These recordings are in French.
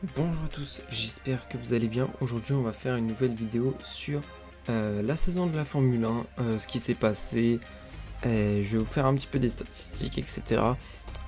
Bonjour à tous, j'espère que vous allez bien. Aujourd'hui on va faire une nouvelle vidéo sur la saison de la Formule 1, ce qui s'est passé. Je vais vous faire un petit peu des statistiques, etc.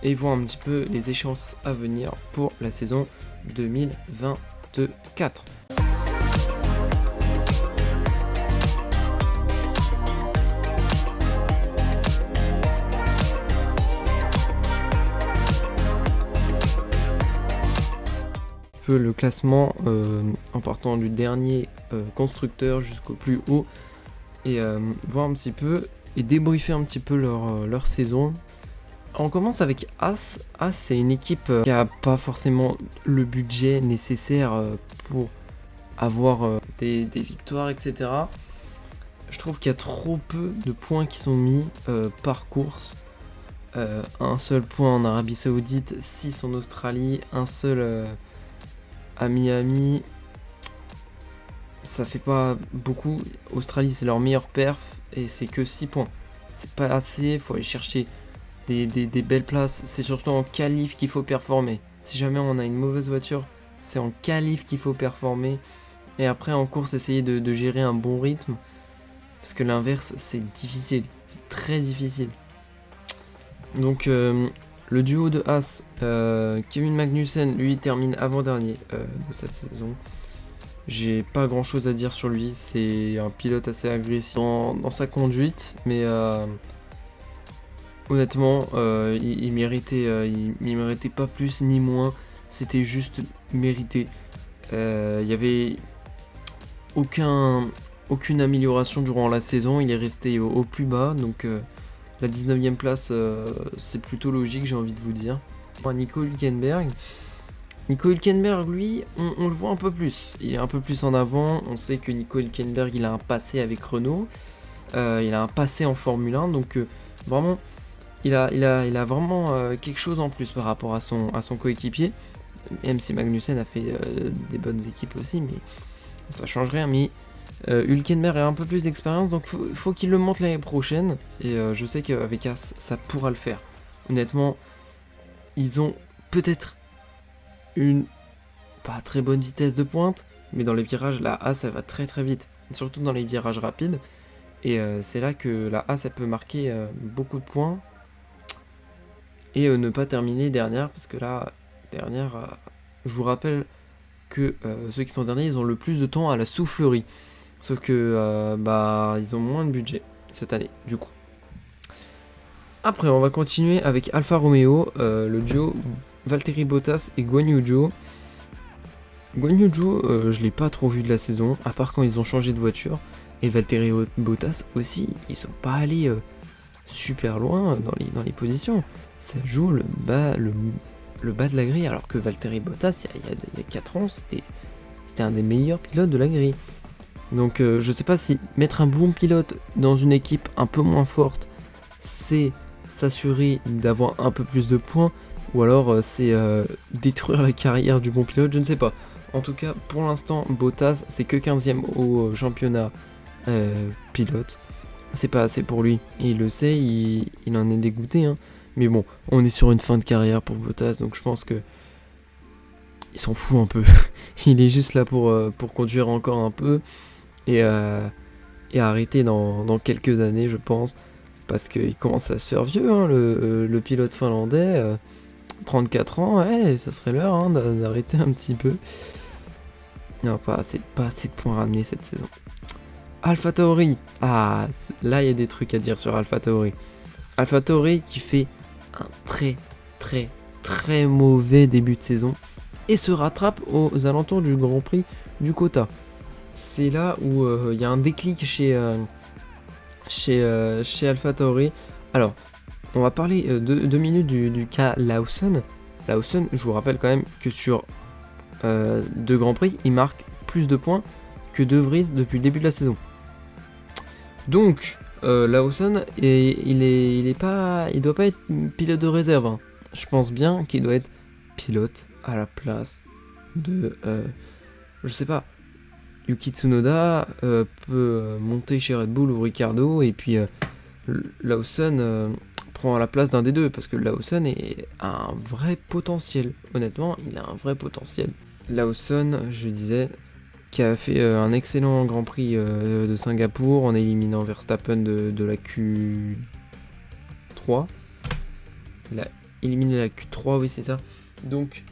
Et voir un petit peu les échéances à venir pour la saison 2024. Le classement en partant du dernier constructeur jusqu'au plus haut et voir un petit peu et débriefer un petit peu leur saison. On commence avec As. As, c'est une équipe qui a pas forcément le budget nécessaire pour avoir des victoires, etc. Je trouve qu'il y a trop peu de points qui sont mis par course. Un seul point en Arabie Saoudite, 6 en Australie, un seul à Miami. Ça fait pas beaucoup. Australie, c'est leur meilleur perf et c'est que 6 points. C'est pas assez, faut aller chercher des belles places. C'est surtout en qualif qu'il faut performer. Si jamais on a une mauvaise voiture, c'est en qualif qu'il faut performer. Et après en course, essayer de gérer un bon rythme. Parce que l'inverse, c'est difficile. C'est très difficile. Donc le duo de As, Kevin Magnussen, lui, termine avant-dernier de cette saison. J'ai pas grand chose à dire sur lui, c'est un pilote assez agressif dans sa conduite, mais honnêtement, il méritait pas plus ni moins, c'était juste mérité. Il y avait aucune amélioration durant la saison, il est resté au plus bas, donc la 19e place, c'est plutôt logique, j'ai envie de vous dire. Nico Hülkenberg. Nico Hülkenberg, lui, on le voit un peu plus. Il est un peu plus en avant. On sait que Nico Hülkenberg, il a un passé avec Renault. Il a un passé en Formule 1. Donc, vraiment, il a vraiment quelque chose en plus par rapport à son coéquipier. Même si Magnussen a fait des bonnes équipes aussi, mais ça change rien. Mais Hülkenberg a un peu plus d'expérience, donc faut qu'il le montre l'année prochaine. Et je sais qu'avec As, ça pourra le faire. Honnêtement, ils ont peut-être une pas très bonne vitesse de pointe, mais dans les virages, la A, ça va très très vite. Surtout dans les virages rapides. Et c'est là que la A, ça peut marquer beaucoup de points. Et ne pas terminer dernière, parce que là, dernière, je vous rappelle que ceux qui sont derniers, ils ont le plus de temps à la soufflerie. Sauf que ils ont moins de budget cette année, du coup. Après, on va continuer avec Alfa Romeo, le duo Valtteri Bottas et Guan Yu Zhou. Guan Yu Zhou, je l'ai pas trop vu de la saison, à part quand ils ont changé de voiture. Et Valtteri Bottas aussi, ils sont pas allés super loin dans les positions. Ça joue le bas de la grille, alors que Valtteri Bottas, il y a 4 ans, c'était un des meilleurs pilotes de la grille. Donc je sais pas si mettre un bon pilote dans une équipe un peu moins forte, c'est s'assurer d'avoir un peu plus de points, ou alors c'est détruire la carrière du bon pilote, je ne sais pas. En tout cas, pour l'instant, Bottas, c'est que 15e au championnat pilote. C'est pas assez pour lui. Et il le sait, il en est dégoûté. Hein. Mais bon, on est sur une fin de carrière pour Bottas, donc je pense que il s'en fout un peu. Il est juste là pour conduire encore un peu et arrêter dans quelques années, je pense. Parce qu'il commence à se faire vieux, hein, le pilote finlandais. 34 ans, ouais, ça serait l'heure hein, d'arrêter un petit peu. Non, pas assez de points ramenés cette saison. AlphaTauri. Ah, là, il y a des trucs à dire sur AlphaTauri. AlphaTauri qui fait un très mauvais début de saison et se rattrape aux alentours du Grand Prix du Kota. C'est là où il y a un déclic chez AlphaTauri. Alors, on va parler 2 minutes du cas Lawson. Lawson, je vous rappelle quand même que sur 2 Grands Prix, il marque plus de points que De Vries depuis le début de la saison. Donc, Lawson, il doit pas être pilote de réserve. Hein. Je pense bien qu'il doit être pilote à la place de, je sais pas, Yuki Tsunoda peut monter chez Red Bull ou Ricardo, et puis Lawson prend la place d'un des deux, parce que Lawson a un vrai potentiel. Honnêtement, il a un vrai potentiel. Lawson, je disais, qui a fait un excellent Grand Prix de Singapour en éliminant Verstappen de la Q3. Il a éliminé la Q3, oui c'est ça. Donc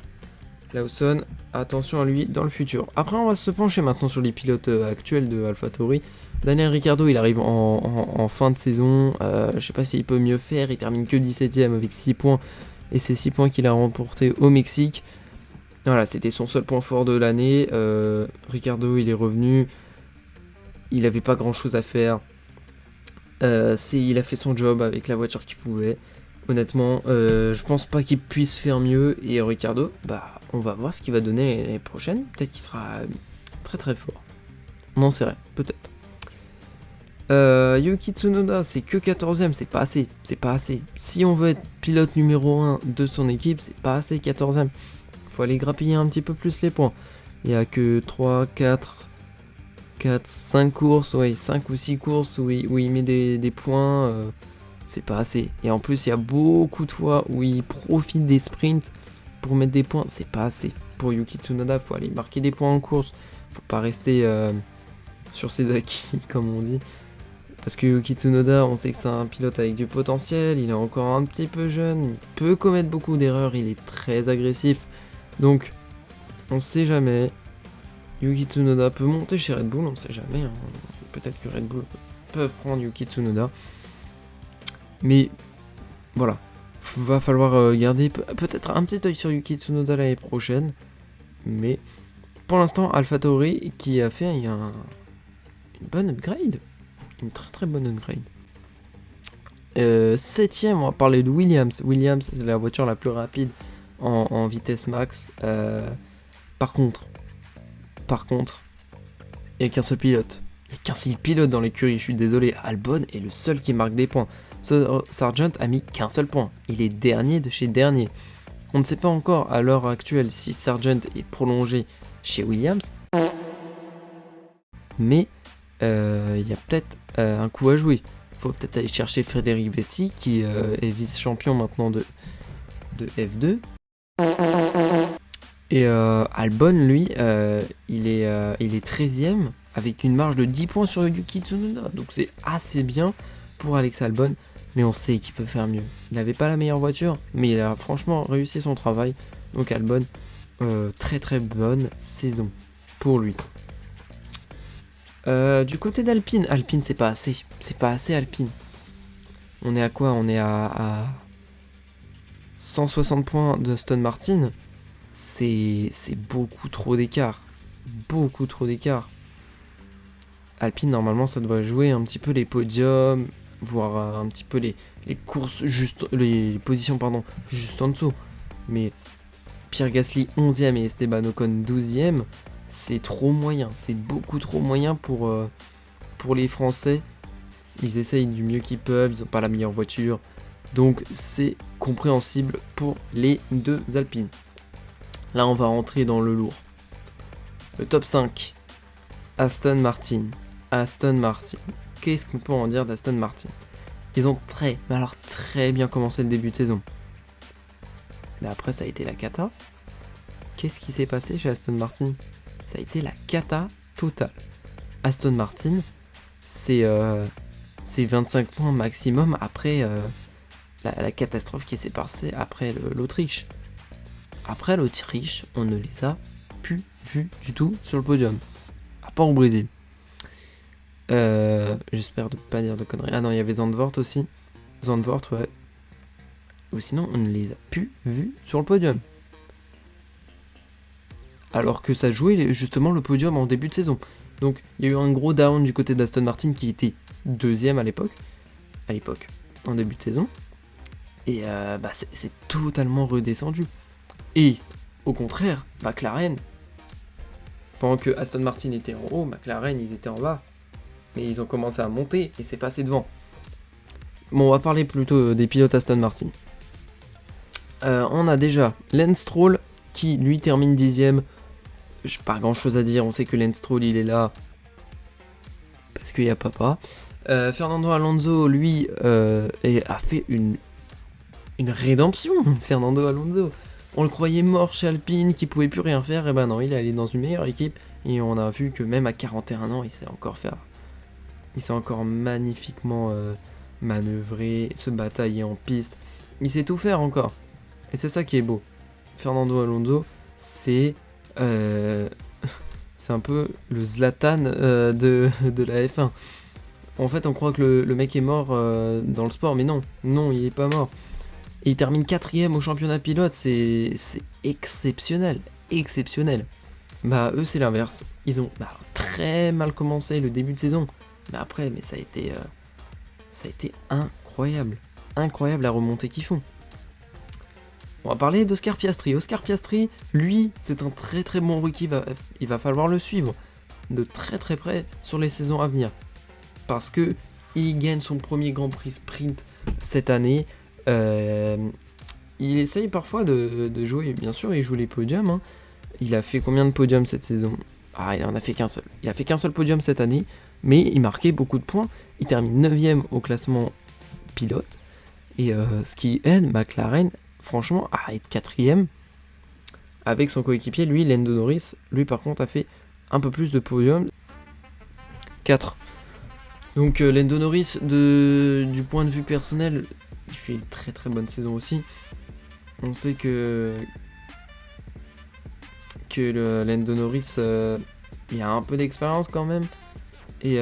Lawson, attention à lui dans le futur. Après on va se pencher maintenant sur les pilotes actuels de AlphaTauri. Daniel Ricciardo, il arrive en fin de saison, je sais pas s'il peut mieux faire, il termine que 17ème avec 6 points, et c'est 6 points qu'il a remporté au Mexique. Voilà, c'était son seul point fort de l'année. Ricciardo, il est revenu, il avait pas grand chose à faire. Il a fait son job avec la voiture qu'il pouvait. Honnêtement, je pense pas qu'il puisse faire mieux. Et Ricciardo, bah, on va voir ce qu'il va donner l'année prochaine. Peut-être qu'il sera très très fort. On en sait rien, peut-être. Yuki Tsunoda, c'est que 14ème, c'est pas assez. C'est pas assez. Si on veut être pilote numéro 1 de son équipe, c'est pas assez 14ème. Faut aller grappiller un petit peu plus les points. Il y a que 3, 4, 5 courses, ouais, 5 ou 6 courses où il met des points. C'est pas assez. Et en plus, il y a beaucoup de fois où il profite des sprints pour mettre des points. C'est pas assez. Pour Yuki Tsunoda, faut aller marquer des points en course. Faut pas rester sur ses acquis, comme on dit. Parce que Yuki Tsunoda, on sait que c'est un pilote avec du potentiel. Il est encore un petit peu jeune. Il peut commettre beaucoup d'erreurs. Il est très agressif. Donc, on sait jamais. Yuki Tsunoda peut monter chez Red Bull. On sait jamais. Hein. Peut-être que Red Bull peuvent prendre Yuki Tsunoda. Mais voilà, va falloir garder peut-être un petit œil sur Yuki Tsunoda l'année prochaine. Mais pour l'instant, AlphaTauri qui a fait une bonne upgrade. Une très très bonne upgrade. 7ème, on va parler de Williams. Williams, c'est la voiture la plus rapide en vitesse max. Par contre, il n'y a qu'un seul pilote. Il n'y a qu'un seul pilote dans l'écurie, je suis désolé. Albon est le seul qui marque des points. Sargent a mis qu'un seul point. Il est dernier de chez dernier. On ne sait pas encore à l'heure actuelle si Sargent est prolongé chez Williams. Mais il y a peut-être un coup à jouer. Il faut peut-être aller chercher Frédéric Vesti qui est vice-champion maintenant de F2. Et Albon, lui, il est 13ème avec une marge de 10 points sur Yuki Tsunoda. Donc c'est assez bien pour Alex Albon. Mais on sait qu'il peut faire mieux. Il n'avait pas la meilleure voiture, mais il a franchement réussi son travail. Donc Albon, très très bonne saison pour lui. Du côté d'Alpine, c'est pas assez. C'est pas assez Alpine. On est à quoi? On est à 160 points de Aston Martin. C'est beaucoup trop d'écart. Beaucoup trop d'écart. Alpine, normalement, ça doit jouer un petit peu les podiums, voir un petit peu les courses, les positions, juste en dessous. Mais Pierre Gasly 11ème et Esteban Ocon 12ème, c'est trop moyen. C'est beaucoup trop moyen pour les Français. Ils essayent du mieux qu'ils peuvent, ils n'ont pas la meilleure voiture. Donc c'est compréhensible pour les deux Alpines. Là, on va rentrer dans le lourd. Le top 5. Aston Martin. Qu'est-ce qu'on peut en dire d'Aston Martin? Ils ont très bien commencé le début de saison. Mais après, ça a été la cata. Qu'est-ce qui s'est passé chez Aston Martin? Ça a été la cata totale. Aston Martin, c'est 25 points maximum après la catastrophe qui s'est passée après l'Autriche. Après l'Autriche, on ne les a plus vus du tout sur le podium. À part au Brésil. J'espère de pas dire de conneries. Ah non, il y avait Zandvoort aussi. Zandvoort, ouais. Ou sinon, on ne les a plus vus sur le podium. Alors que ça jouait justement le podium en début de saison. Donc, il y a eu un gros down du côté d'Aston Martin qui était deuxième à l'époque. En début de saison. Et c'est totalement redescendu. Et au contraire, McLaren, pendant que Aston Martin était en haut, McLaren ils étaient en bas. Mais ils ont commencé à monter et c'est passé devant. Bon, on va parler plutôt des pilotes Aston Martin. On a déjà Lance Stroll qui lui termine 10ème. J'ai pas grand chose à dire, on sait que Lance Stroll il est là parce qu'il y a papa. Fernando Alonso lui a fait une rédemption. Fernando Alonso On le croyait mort chez Alpine, qu'il pouvait plus rien faire. Et ben non, il est allé dans une meilleure équipe. Et on a vu que même à 41 ans, il sait encore faire. Il sait encore magnifiquement manœuvrer, se batailler en piste. Il sait tout faire encore. Et c'est ça qui est beau. Fernando Alonso, c'est c'est un peu le Zlatan de la F1. En fait, on croit que le mec est mort dans le sport, mais non, il est pas mort. Et il termine 4ème au championnat pilote, c'est exceptionnel, exceptionnel. Bah eux c'est l'inverse, ils ont très mal commencé le début de saison, mais après ça a été incroyable, incroyable la remontée qu'ils font. On va parler d'Oscar Piastri. Oscar Piastri, lui, c'est un très très bon rookie, il va falloir le suivre de très très près sur les saisons à venir. Parce que il gagne son premier Grand Prix sprint cette année. Il essaye parfois de jouer, bien sûr, il joue les podiums. Hein. Il a fait combien de podiums cette saison ? Il en a fait qu'un seul. Il a fait qu'un seul podium cette année, mais il marquait beaucoup de points. Il termine 9ème au classement pilote. Et ce qui aide McLaren, franchement, à être 4ème avec son coéquipier, lui, Lando Norris. Lui, par contre, a fait un peu plus de podiums. 4. Donc Lando Norris, du point de vue personnel, il fait une très très bonne saison aussi. On sait que le Lando Norris, il a un peu d'expérience quand même. Et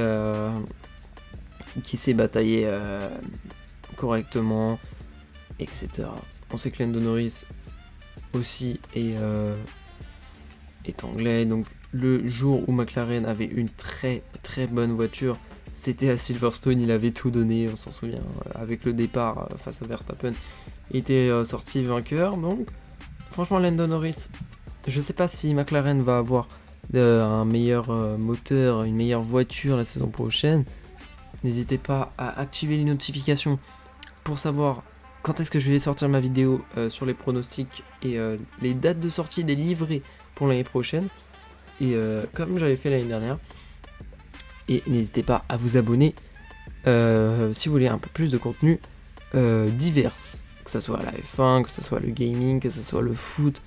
qui sait batailler correctement, etc. On sait que Lando Norris aussi est anglais. Donc le jour où McLaren avait une très très bonne voiture, c'était à Silverstone, il avait tout donné, on s'en souvient, avec le départ face à Verstappen, il était sorti vainqueur, donc franchement Lando Norris, je sais pas si McLaren va avoir un meilleur moteur, une meilleure voiture la saison prochaine, n'hésitez pas à activer les notifications pour savoir quand est-ce que je vais sortir ma vidéo sur les pronostics et les dates de sortie des livrets pour l'année prochaine, et comme j'avais fait l'année dernière. Et n'hésitez pas à vous abonner si vous voulez un peu plus de contenu divers, que ce soit la F1, que ce soit le gaming, que ce soit le foot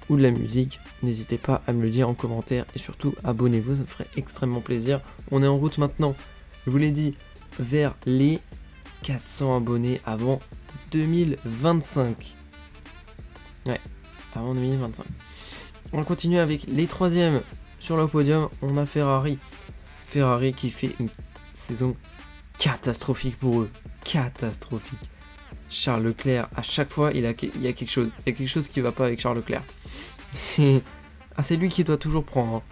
ou de la musique. N'hésitez pas à me le dire en commentaire et surtout abonnez-vous, ça me ferait extrêmement plaisir. On est en route maintenant, je vous l'ai dit, vers les 400 abonnés avant 2025. Ouais, avant 2025. On continue avec les 3ème sur le podium, on a Ferrari. Ferrari qui fait une saison catastrophique pour eux. Catastrophique. Charles Leclerc, à chaque fois, il y a quelque chose. Il y a quelque chose qui va pas avec Charles Leclerc. C'est lui qui doit toujours prendre. Hein.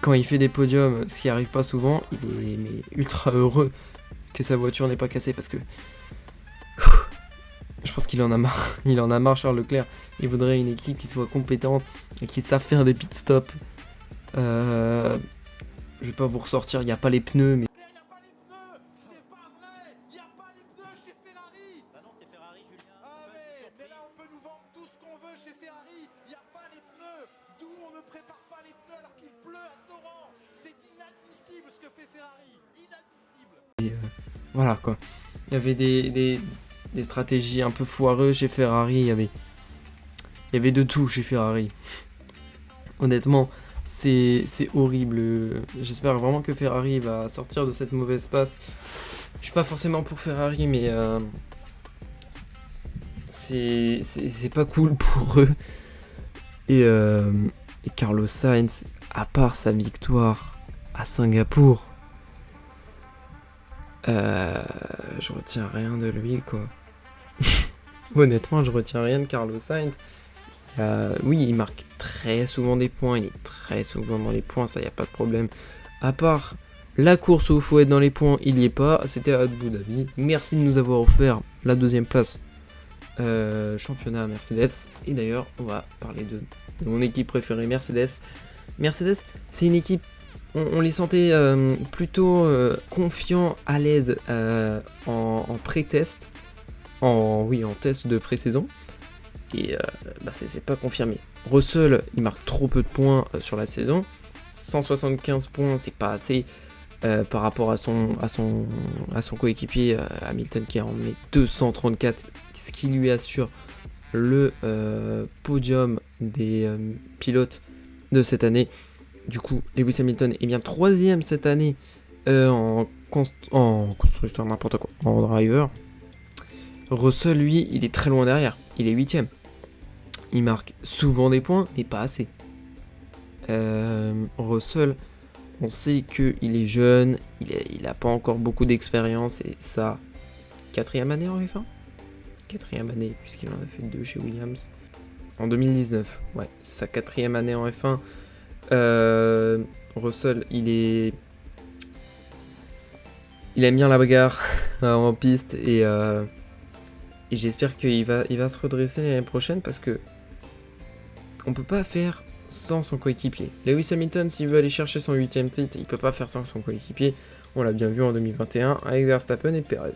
Quand il fait des podiums, ce qui arrive pas souvent, il est ultra heureux que sa voiture n'ait pas cassé parce que je pense qu'il en a marre. Il en a marre, Charles Leclerc. Il voudrait une équipe qui soit compétente et qui sache faire des pit stops. Je vais pas vous ressortir, il n'y a pas les pneus, mais... Il n'y a pas les pneus, c'est pas vrai. Il n'y a pas les pneus chez Ferrari. Bah non, c'est Ferrari, Julien. Ah mais là on peut nous vendre tout ce qu'on veut chez Ferrari. Il n'y a pas les pneus. D'où on ne prépare pas les pneus alors qu'il pleut à torrent. C'est inadmissible ce que fait Ferrari. Inadmissible. Et voilà quoi. Il y avait des stratégies un peu foireuses chez Ferrari. Il y avait de tout chez Ferrari. Honnêtement... C'est horrible. J'espère vraiment que Ferrari va sortir de cette mauvaise passe. Je suis pas forcément pour Ferrari, mais c'est pas cool pour eux. Et Carlos Sainz, à part sa victoire à Singapour, je retiens rien de lui, quoi. Honnêtement, je retiens rien de Carlos Sainz. Oui, il marque très souvent des points, il est très souvent dans les points, ça y a pas de problème. À part la course où il faut être dans les points, il y est pas, c'était à Abu Dhabi. Merci de nous avoir offert la 2ème place championnat Mercedes. Et d'ailleurs, on va parler de mon équipe préférée, Mercedes. Mercedes, c'est une équipe, on les sentait plutôt confiants, à l'aise en pré-test, en test de pré-saison. Et c'est pas confirmé. Russell, il marque trop peu de points sur la saison. 175 points, c'est pas assez par rapport à son coéquipier Hamilton qui en met 234, ce qui lui assure le podium des pilotes de cette année. Du coup, Lewis Hamilton est bien 3ème cette année en constructeur, n'importe quoi, en driver. Russell, lui, il est très loin derrière. Il est 8ème. Il marque souvent des points, mais pas assez. Russell, on sait qu'il est jeune, il n'a pas encore beaucoup d'expérience, et ça, 4ème année en F1 ? 4ème année, puisqu'il en a fait 2 chez Williams. En 2019, ouais, sa 4ème année en F1. Russell, il aime bien la bagarre en piste, et j'espère qu'il va se redresser l'année prochaine, parce que on peut pas faire sans son coéquipier. Lewis Hamilton, s'il veut aller chercher son 8ème titre, il peut pas faire sans son coéquipier. On l'a bien vu en 2021 avec Verstappen et Perez.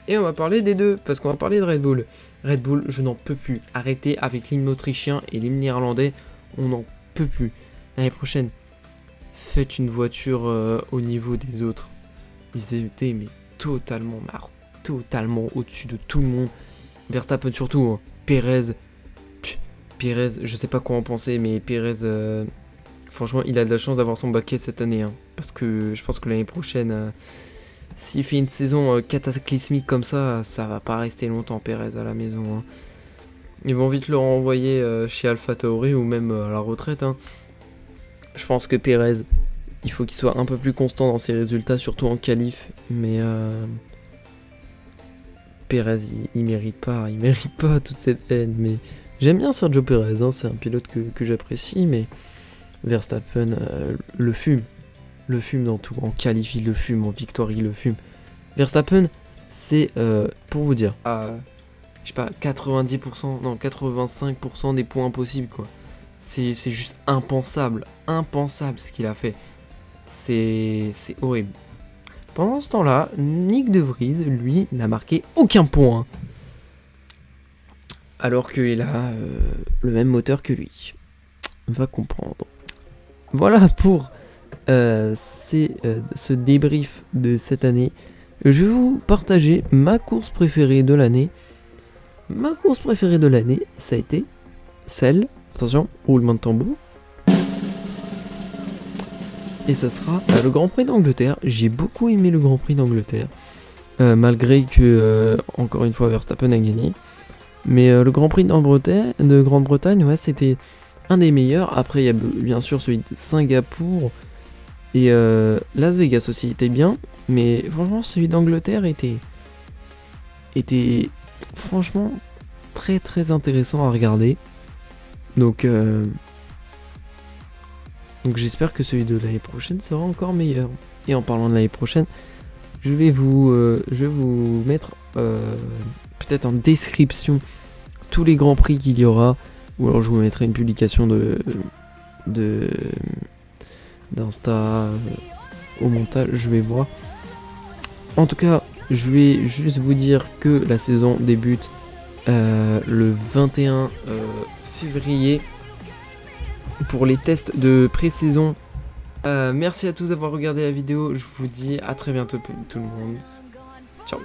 Et on va parler des deux, parce qu'on va parler de Red Bull. Red Bull, je n'en peux plus. Arrêtez avec l'hymne autrichien et l'hymne néerlandais, on n'en peut plus. L'année prochaine, faites une voiture au niveau des autres. Ils étaient mais totalement au-dessus de tout le monde. Verstappen surtout, hein. Perez, je sais pas quoi en penser, mais Perez, franchement, il a de la chance d'avoir son baquet cette année, hein, parce que je pense que l'année prochaine, s'il fait une saison cataclysmique comme ça va pas rester longtemps Perez à la maison, hein. Ils vont vite le renvoyer chez AlphaTauri ou même à la retraite, hein. Je pense que Perez, il faut qu'il soit un peu plus constant dans ses résultats, surtout en qualif, mais Perez, il mérite pas toute cette haine, mais j'aime bien Sergio Perez, hein, c'est un pilote que j'apprécie, mais Verstappen le fume dans tout, en qualif il le fume, en victoire il le fume. Verstappen, c'est pour vous dire, je sais pas, 90%, non 85% des points possibles, quoi. C'est juste impensable ce qu'il a fait. C'est horrible. Pendant ce temps-là, Nick De Vries, lui, n'a marqué aucun point. Alors qu'il a le même moteur que lui. Va comprendre. Voilà pour ce débrief de cette année. Je vais vous partager ma course préférée de l'année. Ma course préférée de l'année, ça a été celle, attention, roulement de tambour. Et ça sera le Grand Prix d'Angleterre. J'ai beaucoup aimé le Grand Prix d'Angleterre. Malgré que, encore une fois, Verstappen a gagné. Mais le Grand Prix de Grande-Bretagne, ouais, c'était un des meilleurs. Après, il y a bien sûr celui de Singapour. Et Las Vegas aussi était bien. Mais franchement, celui d'Angleterre était franchement très très intéressant à regarder. Donc j'espère que celui de l'année prochaine sera encore meilleur. Et en parlant de l'année prochaine, je vais vous mettre peut-être en description tous les grands prix qu'il y aura, ou alors je vous mettrai une publication d'Insta au montage, je vais voir. En tout cas, je vais juste vous dire que la saison débute le 21 février pour les tests de pré-saison. Merci à tous d'avoir regardé la vidéo, je vous dis à très bientôt tout le monde. Ciao.